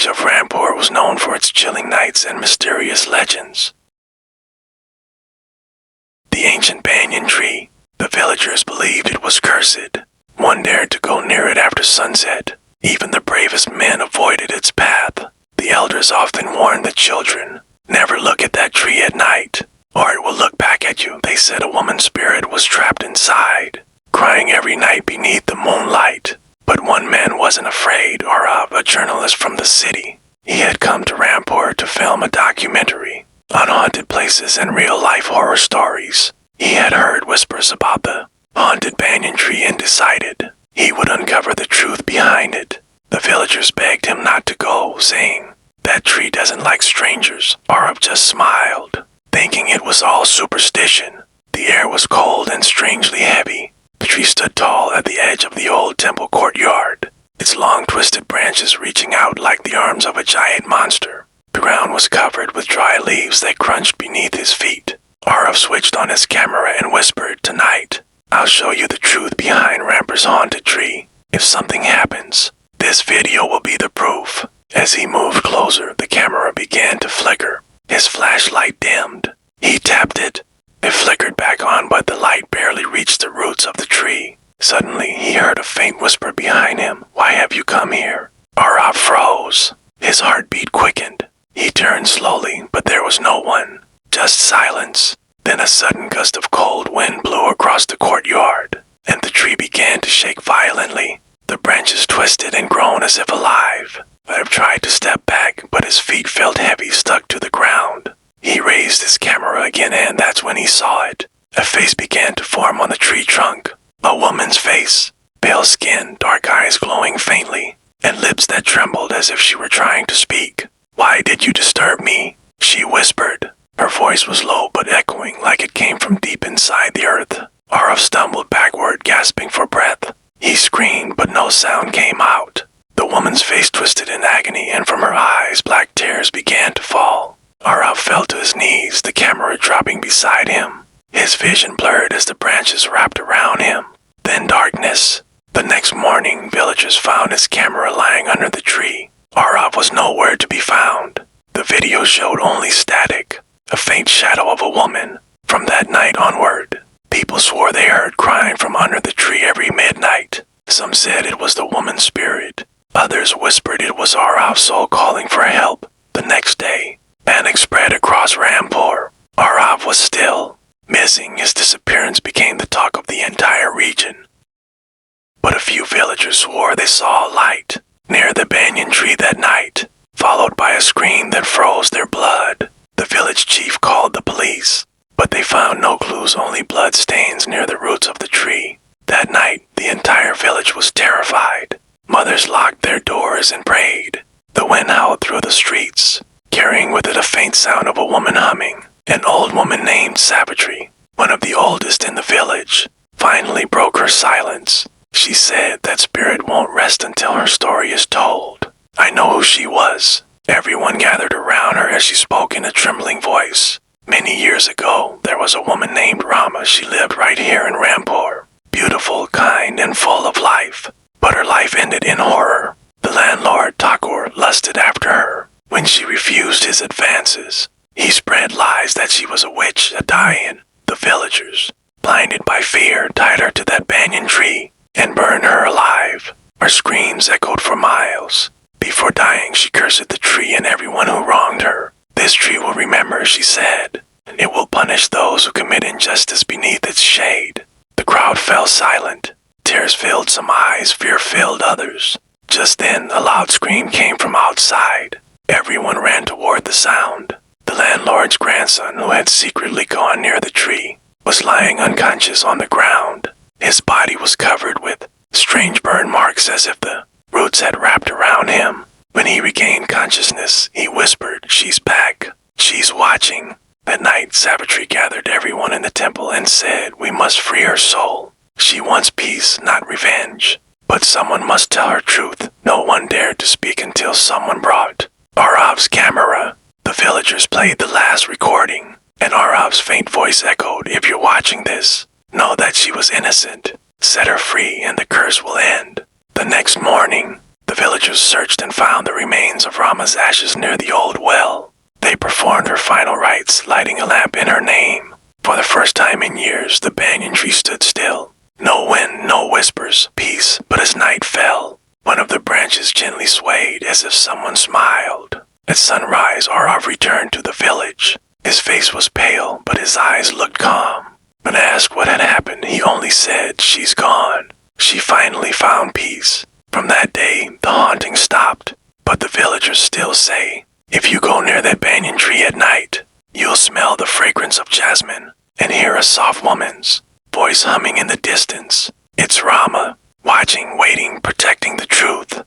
village of Rampur was known for its chilling nights and mysterious legends. The ancient banyan tree. The villagers believed it was cursed. One dared to go near it after sunset. Even the bravest men avoided its path. The elders often warned the children, "Never look at that tree at night, or it will look back at you." They said a woman's spirit was trapped inside, crying every night beneath the moonlight. But one man wasn't afraid. Aarav, a journalist from the city. He had come to Rampur to film a documentary on haunted places and real-life horror stories. He had heard whispers about the haunted banyan tree and decided he would uncover the truth behind it. The villagers begged him not to go, saying, "That tree doesn't like strangers." Aarav just smiled, thinking it was all superstition. The air was cold and strangely heavy. The tree stood tall at the edge of the old temple courtyard, its long twisted branches reaching out like the arms of a giant monster. The ground was covered with dry leaves that crunched beneath his feet. Aarav switched on his camera and whispered, "Tonight, I'll show you the truth behind Rampur's haunted tree. If something happens, this video will be the proof." As he moved closer, the camera began to flicker. His flashlight dimmed. He tapped it. It flickered back on, but the light barely reached the roots of the tree. Suddenly, he heard a faint whisper behind him, "Why have you come here?" Aarav froze. His heartbeat quickened. He turned slowly, but there was no one. Just silence. Then a sudden gust of cold wind blew across the courtyard, and the tree began to shake violently. The branches twisted and groaned as if alive. Aarav tried to step back, but his feet felt heavy, stuck to the ground. He raised his camera again, and that's when he saw it. A face began to form on the tree trunk. A woman's face. Pale skin, dark eyes glowing faintly, and lips that trembled as if she were trying to speak. "Why did you disturb me?" she whispered. Her voice was low but echoing like it came from deep inside the earth. Aarav stumbled backward, gasping for breath. He screamed, but no sound came out. The woman's face twisted in agony, and from her eyes, black tears began to fall. Aarav fell to his knees, the camera dropping beside him. His vision blurred as the branches wrapped around him. Then darkness. The next morning, villagers found his camera lying under the tree. Aarav was nowhere to be found. The video showed only static, a faint shadow of a woman. From that night onward, people swore they heard crying from under the tree every midnight. Some said it was the woman's spirit. Others whispered it was Aarav's soul calling for help. The next day, panic spread across Rampur. Aarav was still missing. His disappearance became the talk of the entire region. But a few villagers swore they saw a light near the banyan tree that night, followed by a scream that froze their blood. The village chief called the police, but they found no clues, only blood stains near the roots of the tree. That night, the entire village was terrified. Mothers locked their doors and prayed. The wind howled through the streets, carrying with it a faint sound of a woman humming. An old woman named Savitri, one of the oldest in the village, finally broke her silence. She said that spirit won't rest until her story is told. I know who she was. Everyone gathered around her as she spoke in a trembling voice. Many years ago, there was a woman named Rama. She lived right here in Rampur. Beautiful, kind, and full of life. But her life ended in horror. The landlord, Thakur, lusted after her. When she refused his advances, he spread lies that she was a witch, a Dayan. The villagers, blinded by fear, tied her to that banyan tree and burned her alive. Her screams echoed for miles. Before dying, she cursed the tree and everyone who wronged her. "This tree will remember," she said. "It will punish those who commit injustice beneath its shade." The crowd fell silent. Tears filled some eyes, fear filled others. Just then, a loud scream came from outside. Everyone ran toward the sound. The landlord's grandson, who had secretly gone near the tree, was lying unconscious on the ground. His body was covered with strange burn marks as if the roots had wrapped around him. When he regained consciousness, he whispered, "She's back. She's watching." That night, Savitri gathered everyone in the temple and said, "We must free her soul. She wants peace, not revenge. But someone must tell her truth." No one dared to speak until someone brought Aarav's camera. The villagers played the last recording, and Aarav's faint voice echoed, "If you're watching this, know that she was innocent. Set her free and the curse will end." The next morning, The villagers searched and found the remains of Rama's ashes near the old well. They performed her final rites, lighting a lamp in her name. For the first time in years, the banyan tree stood still. No wind, no whispers, peace, but as night fell, one of the branches gently swayed as if someone smiled. At sunrise, Aarav returned to the village. His face was pale, but his eyes looked calm. When asked what had happened, he only said, "She's gone." She finally found peace. From that day, the haunting stopped. But the villagers still say, if you go near that banyan tree at night, you'll smell the fragrance of jasmine and hear a soft woman's voice humming in the distance. It's Rama, watching, waiting, protecting the truth.